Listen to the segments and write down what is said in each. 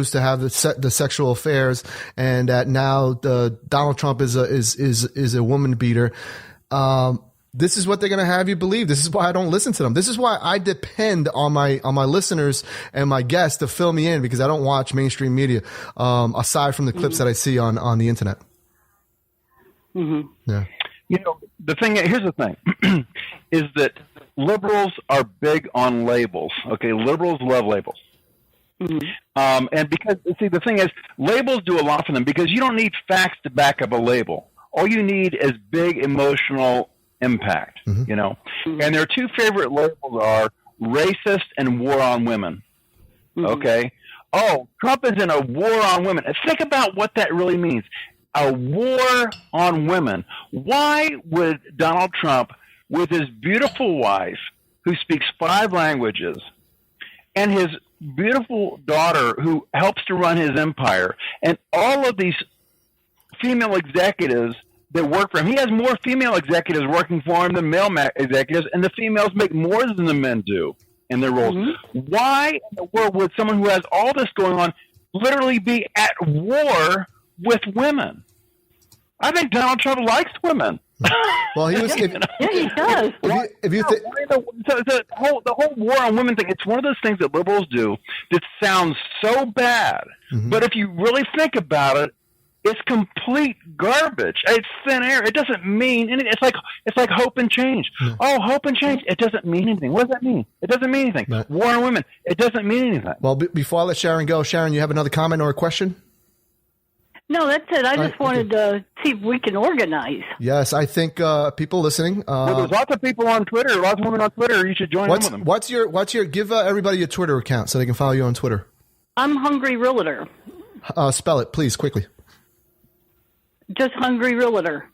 to have the sexual affairs, and that now Donald Trump is a woman beater. This is what they're going to have you believe. This is why I don't listen to them. This is why I depend on my listeners and my guests to fill me in, because I don't watch mainstream media, aside from the clips that I see on the internet. Mm-hmm. Yeah. You know, here's the thing, is that liberals are big on labels. Okay, liberals love labels. Mm-hmm. And because, see, the thing is, labels do a lot for them, because you don't need facts to back up a label. All you need is big emotional impact, mm-hmm. you know. Mm-hmm. And their two favorite labels are racist and war on women. Mm-hmm. Okay? Oh, Trump is in a war on women. And think about what that really means. A war on women. Why would Donald Trump, with his beautiful wife, who speaks 5 languages, and his beautiful daughter who helps to run his empire, and all of these female executives that work for him. He has more female executives working for him than male executives, and the females make more than the men do in their roles. Mm-hmm. Why in the world would someone who has all this going on literally be at war with women? I think Donald Trump likes women. Well, he was. Yeah, he does. The whole war on women thing, it's one of those things that liberals do that sounds so bad. Mm-hmm. But if you really think about it, it's complete garbage. It's thin air. It doesn't mean anything. It's like hope and change. Yeah. Oh, hope and change. It doesn't mean anything. What does that mean? It doesn't mean anything. Right. War on women. It doesn't mean anything. Well, before I let Sharon go, Sharon, you have another comment or a question? No, that's it. I just wanted to see if we can organize. Yes, I think people listening. Well, there's lots of people on Twitter, lots of women on Twitter. You should join in with them. What's your give everybody your Twitter account so they can follow you on Twitter? I'm Hungry Realtor. Spell it, please, quickly. Just Hungry Realtor.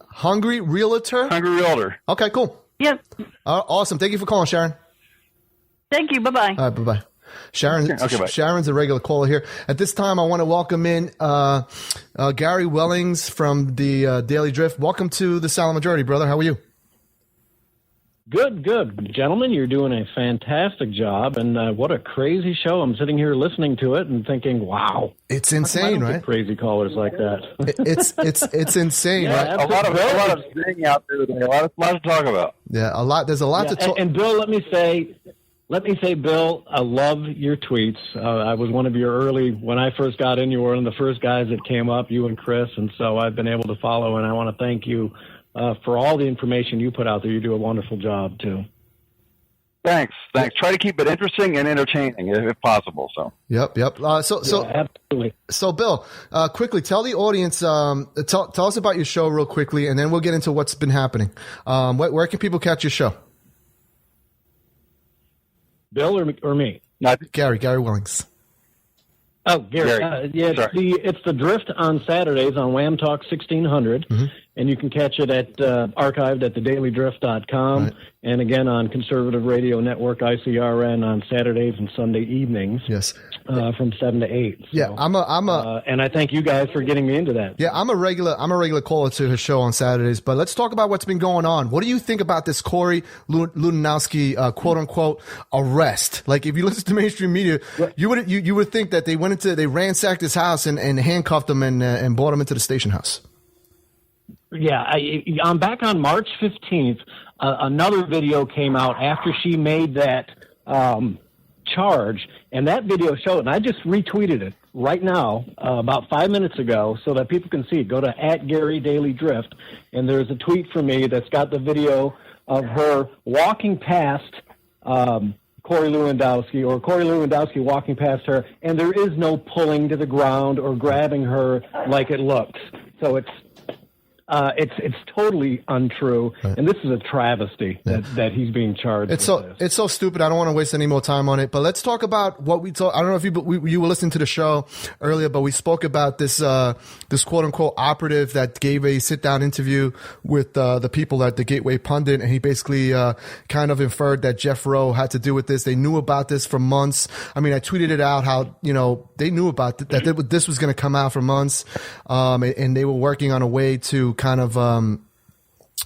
Hungry Realtor? Hungry Realtor. Okay, cool. Yep. Awesome. Thank you for calling, Sharon. Thank you. Bye-bye. All right, bye-bye. Sharon, okay, bye. Sharon's a regular caller here. At this time, I want to welcome in Gary Wellings from the Daily Drift. Welcome to the Silent Majority, brother. How are you? Good. Gentlemen, you're doing a fantastic job, and what a crazy show. I'm sitting here listening to it and thinking, wow. It's insane, right? Crazy callers like that. It's insane, Yeah, right? A lot of thing out there today. A lot to talk about. Yeah, a lot. There's a lot to talk. And Bill, let me say, Bill, I love your tweets. I was one of your when I first got in, you were one of the first guys that came up, you and Chris, and so I've been able to follow, and I want to thank you for all the information you put out there. You do a wonderful job, too. Thanks. Try to keep it interesting and entertaining, if possible. So. Yep. So absolutely. So, Bill, quickly tell the audience, tell us about your show real quickly, and then we'll get into what's been happening. Where can people catch your show? Bill or me? Gary Wellings. Oh, Gary. It's the Drift on Saturdays on Wham Talk 1600, mm-hmm. and you can catch it at archived at thedailydrift.com, right. and again on Conservative Radio Network ICRN on Saturdays and Sunday evenings. Yes. From 7 to 8. So, yeah, I'm a and I thank you guys for getting me into that. Yeah, I'm a regular caller to his show on Saturdays. But let's talk about what's been going on. What do you think about this Corey Lewandowski quote unquote arrest? Like, if you listen to mainstream media, you would think that they ransacked his house and handcuffed him and brought him into the station house. Yeah, I'm back on March 15th. Another video came out after she made that charge, and that video showed, and I just retweeted it right now about 5 minutes ago so that people can see it. Go to @GaryDailyDrift, and there's a tweet from me that's got the video of her walking past Corey Lewandowski walking past her, and there is no pulling to the ground or grabbing her like it looks. So it's totally untrue, right. And this is a travesty that he's being charged. It's so stupid. I don't want to waste any more time on it. But let's talk about what we talk. I don't know if you were listening to the show earlier, but we spoke about this quote unquote operative that gave a sit down interview with the people at the Gateway Pundit, and he basically kind of inferred that Jeff Rowe had to do with this. They knew about this for months. I mean, I tweeted it out how they knew about that this was going to come out for months, and they were working on a way to kind of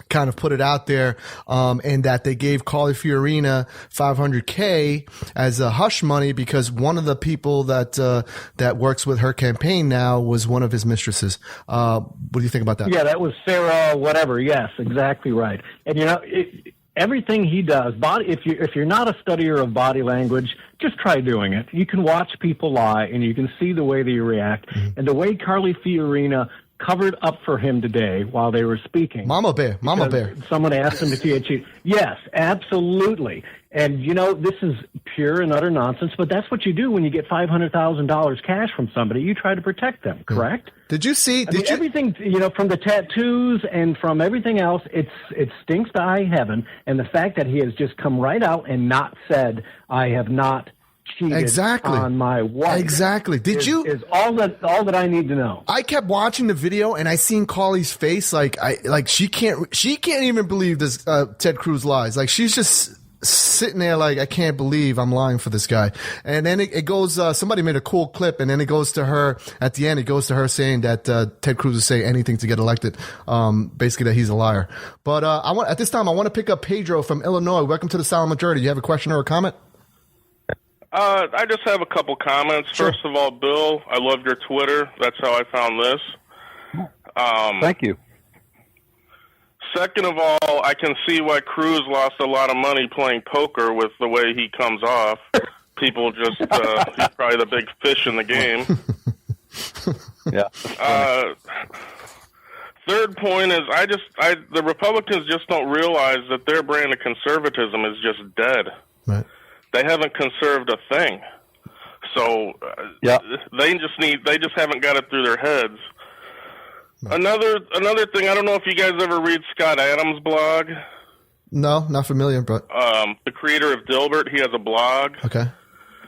kind of put it out there, and that they gave Carly Fiorina $500K as a hush money because one of the people that works with her campaign now was one of his mistresses. What do you think about that? Yeah, that was Sarah whatever. Yes, exactly right. And everything he does, if you're not a studier of body language, just try doing it. You can watch people lie, and you can see the way they react. Mm-hmm. And the way Carly Fiorina covered up for him today while they were speaking. Mama Bear. Someone asked him if he had cheated. Yes, absolutely. And, this is pure and utter nonsense, but that's what you do when you get $500,000 cash from somebody. You try to protect them, correct? Did you see? Everything, from the tattoos and from everything else, it stinks to high heaven. And the fact that he has just come right out and not said, I have not cheated on my wife. Exactly. Is all that I need to know. I kept watching the video and I seen Carly's face she can't even believe this Ted Cruz lies. Like she's just sitting there like, I can't believe I'm lying for this guy. And then it goes, somebody made a cool clip, and then it goes to her at the end. It goes to her saying that Ted Cruz will say anything to get elected, basically that he's a liar. But at this time I want to pick up Pedro from Illinois. Welcome to the Silent Majority. You have a question or a comment? I just have a couple comments. Sure. First of all, Bill, I loved your Twitter. That's how I found this. Thank you. Second of all, I can see why Cruz lost a lot of money playing poker with the way he comes off. People just, he's probably the big fish in the game. Yeah. Third point is the Republicans just don't realize that their brand of conservatism is just dead. Right. They haven't conserved a thing. So they just haven't got it through their heads. Right. Another thing, I don't know if you guys ever read Scott Adams' blog. No, not familiar, but the creator of Dilbert, he has a blog. Okay.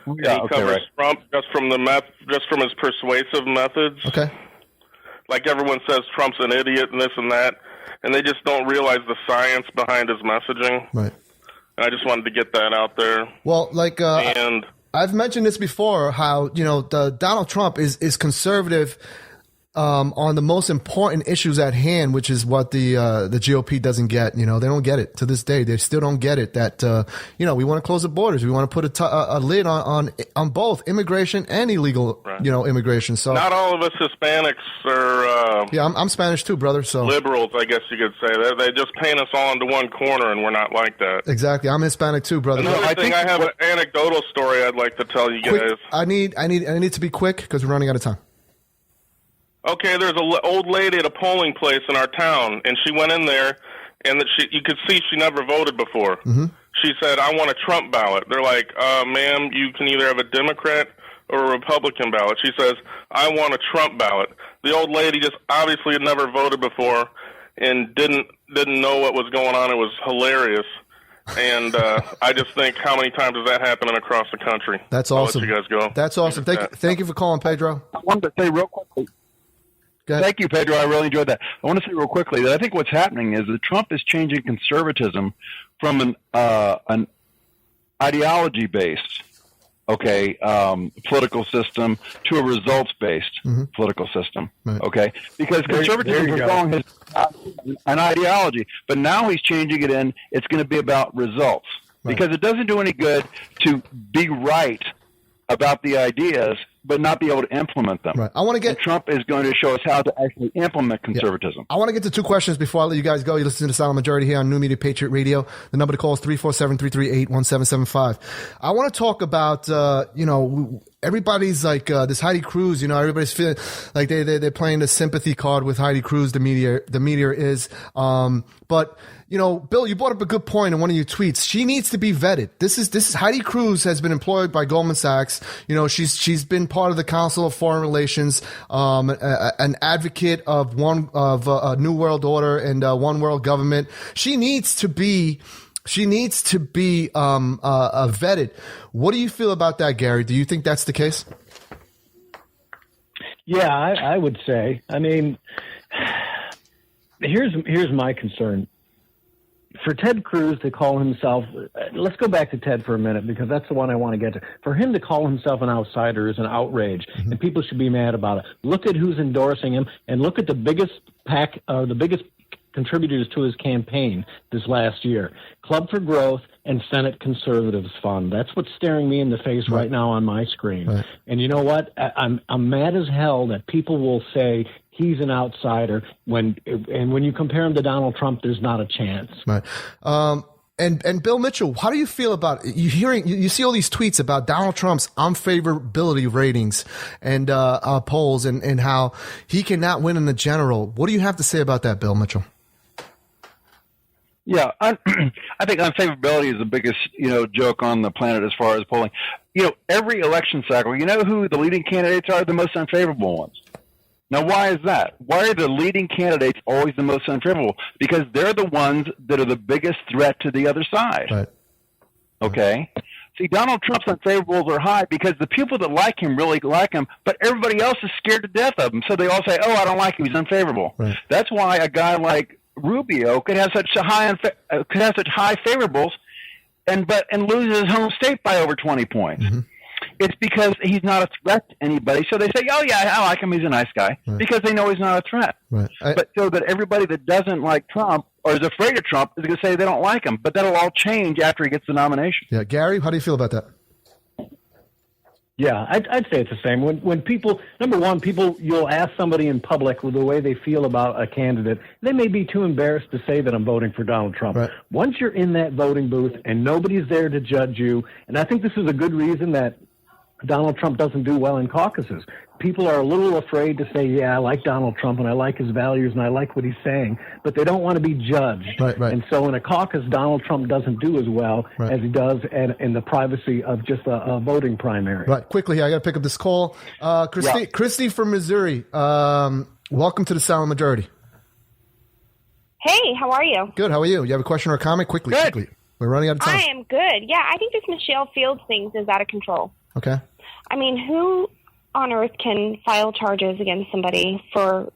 Yeah, he covers Trump just from his persuasive methods. Okay. Like everyone says Trump's an idiot and this and that, and they just don't realize the science behind his messaging. Right. And I just wanted to get that out there. Well, and I've mentioned this before, how Donald Trump is conservative on the most important issues at hand, which is what the GOP doesn't get. They don't get it to this day. They still don't get it that we want to close the borders. We want to put a lid on both immigration and illegal immigration. So not all of us Hispanics are. I'm Spanish too, brother. So liberals, I guess you could say. They just paint us all into one corner, and we're not like that. Exactly. I'm Hispanic too, brother. Another thing, I have an anecdotal story I'd like to tell you guys. I need to be quick because we're running out of time. Okay, there's an old lady at a polling place in our town, and she went in there, and you could see she never voted before. Mm-hmm. She said, I want a Trump ballot. They're like, ma'am, you can either have a Democrat or a Republican ballot. She says, I want a Trump ballot. The old lady just obviously had never voted before and didn't know what was going on. It was hilarious. And I just think, how many times does that happen across the country? That's awesome. I'll let you guys go. That's awesome. Thank you for calling, Pedro. I wanted to say real quickly. Thank you, Pedro. I really enjoyed that. I want to say real quickly that I think what's happening is that Trump is changing conservatism from an ideology-based, political system to a results-based political system. Right. Okay, because conservatism is going an ideology, but now he's changing it in. It's going to be about results because it doesn't do any good to be right about the ideas, but not be able to implement them. Right. I want to get Trump is going to show us how to actually implement conservatism. I want to get to two questions before I let you guys go. You listen to the Silent Majority here on New Media Patriot Radio. The number to call is 347-338-1775. I want to talk about everybody's like this Heidi Cruz. Everybody's feeling like they're playing the sympathy card with Heidi Cruz. The media is, but. Bill, you brought up a good point in one of your tweets. She needs to be vetted. This is Heidi Cruz has been employed by Goldman Sachs. She's been part of the Council of Foreign Relations, an advocate of a new world order and one world government. She needs to be vetted. What do you feel about that, Gary? Do you think that's the case? Yeah, I would say. I mean, here's my concern. For Ted Cruz to call himself, let's go back to Ted for a minute because that's the one I want to get to. For him to call himself an outsider is an outrage, and people should be mad about it. Look at who's endorsing him, and look at the biggest contributors to his campaign this last year. Club for Growth and Senate Conservatives Fund. That's what's staring me in the face right now on my screen. Right. And you know what? I'm mad as hell that people will say he's an outsider when you compare him to Donald Trump, there's not a chance. Right. And Bill Mitchell, how do you feel about you see all these tweets about Donald Trump's unfavorability ratings and polls and how he cannot win in the general? What do you have to say about that, Bill Mitchell? Yeah, I think unfavorability is the biggest, joke on the planet as far as polling. Every election cycle, you know who the leading candidates are? The most unfavorable ones. Now, why is that? Why are the leading candidates always the most unfavorable? Because they're the ones that are the biggest threat to the other side. Right. Okay? See, Donald Trump's unfavorables are high because the people that like him really like him, but everybody else is scared to death of him. So they all say, oh, I don't like him. He's unfavorable. Right. That's why a guy like Rubio could have such high favorables and lose his home state by over 20 points. Mm-hmm. It's because he's not a threat to anybody. So they say, oh, yeah, I like him. He's a nice guy. Right. Because they know he's not a threat. Right. But so that everybody that doesn't like Trump or is afraid of Trump is going to say they don't like him. But that'll all change after he gets the nomination. Yeah. Gary, how do you feel about that? Yeah, I'd say it's the same. When people, number one, you'll ask somebody in public the way they feel about a candidate. They may be too embarrassed to say that I'm voting for Donald Trump. Right. Once you're in that voting booth and nobody's there to judge you, and I think this is a good reason that Donald Trump doesn't do well in caucuses. People are a little afraid to say, yeah, I like Donald Trump and I like his values and I like what he's saying, but they don't want to be judged. Right. And so in a caucus, Donald Trump doesn't do as well as he does in the privacy of just a voting primary. Right. Quickly here, I got to pick up this call. Christy from Missouri, welcome to the Silent Majority. Hey, how are you? Good. How are you? You have a question or a comment? Quickly. We're running out of time. I am good. Yeah, I think this Michelle Fields thing is out of control. Okay. I mean, who on earth can file charges against somebody for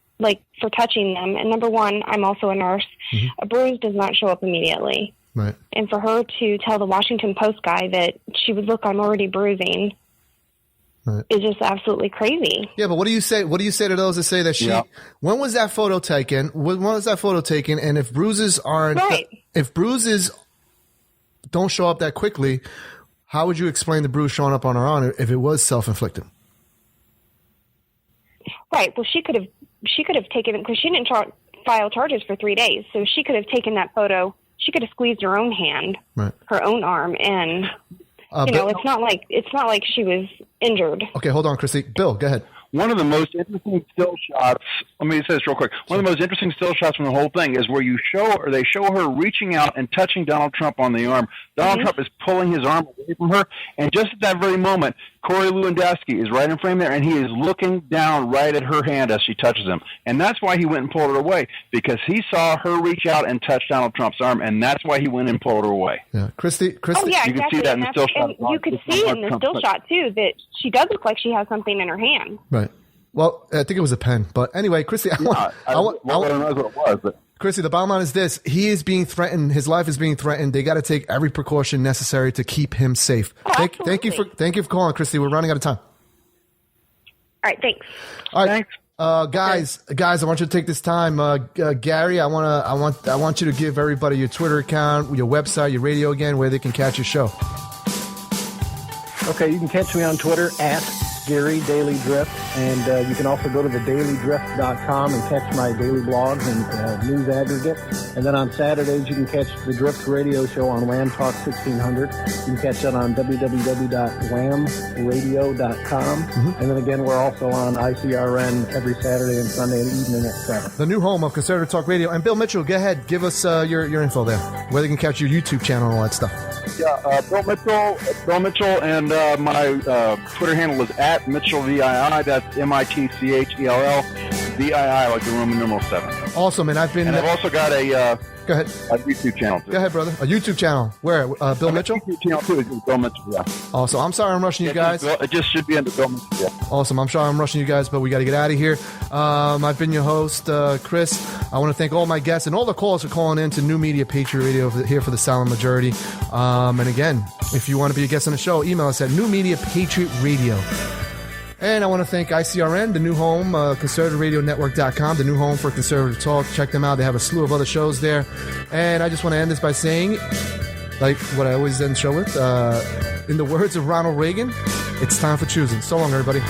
touching them? And number one, I'm also a nurse. Mm-hmm. A bruise does not show up immediately. Right. And for her to tell the Washington Post guy that she would look, I'm already bruising, is just absolutely crazy. Yeah, but what do you say? What do you say to those that say that she? Yeah. When was that photo taken? When was that photo taken? And if bruises aren't, if bruises don't show up that quickly, how would you explain the bruise showing up on her arm if it was self-inflicted? Right. Well, she could have taken it because she didn't file charges for 3 days. So she could have taken that photo. She could have squeezed her own hand, her own arm, and it's not like she was injured. Okay, hold on, Christy. Bill, go ahead. One of the most interesting still shots, let me say this real quick. One of the most interesting still shots from the whole thing is where they show her reaching out and touching Donald Trump on the arm. Donald Trump is pulling his arm away from her, and just at that very moment, Corey Lewandowski is right in frame there, and he is looking down right at her hand as she touches him. And that's why he went and pulled her away, because he saw her reach out and touch Donald Trump's arm, and that's why he went and pulled her away. Yeah, Christy. Oh, yeah, you exactly. can see that in the still shot. And you could see in the still shot, too, that she does look like she has something in her hand. Right. Well, I think it was a pen. But anyway, Christy, I don't know what it was, but Christy, the bottom line is this. He is being threatened. His life is being threatened. They got to take every precaution necessary to keep him safe. Thank you for calling, Christy. We're running out of time. All right, thanks. All right, thanks. Guys, I want you to take this time. Gary, I want you to give everybody your Twitter account, your website, your radio again, where they can catch your show. Okay, you can catch me on Twitter at Gary Daily Drift, and you can also go to thedailydrift.com and catch my daily blogs and news aggregate. And then on Saturdays, you can catch the Drift radio show on Wham Talk 1600. You can catch that on www.whamradio.com. Mm-hmm. And then again, we're also on ICRN every Saturday and Sunday evening at 7. The new home of Conservative Talk Radio. And Bill Mitchell, go ahead, give us your info there, where they can catch your YouTube channel and all that stuff. Yeah, Bill Mitchell, and my Twitter handle is at Mitchell VII. That's MITCHELL VII, like the Roman numeral 7. Awesome, and I've also got a go ahead. A YouTube channel too. Go ahead, brother. A YouTube channel. Where? Bill Mitchell? YouTube channel too. Is Bill Mitchell, yeah. Awesome. I'm sorry I'm rushing you guys. It just should be under Bill Mitchell, yeah. Awesome. I'm sorry I'm rushing you guys, but we got to get out of here. I've been your host, Chris. I want to thank all my guests and all the callers for calling in to New Media Patriot Radio here for the Silent Majority. And again, if you want to be a guest on the show, email us at newmediapatriotradio. And I want to thank ICRN, the new home, conservativeradionetwork.com, the new home for conservative talk. Check them out. They have a slew of other shows there. And I just want to end this by saying, like what I always end the show with, in the words of Ronald Reagan, it's time for choosing. So long, everybody.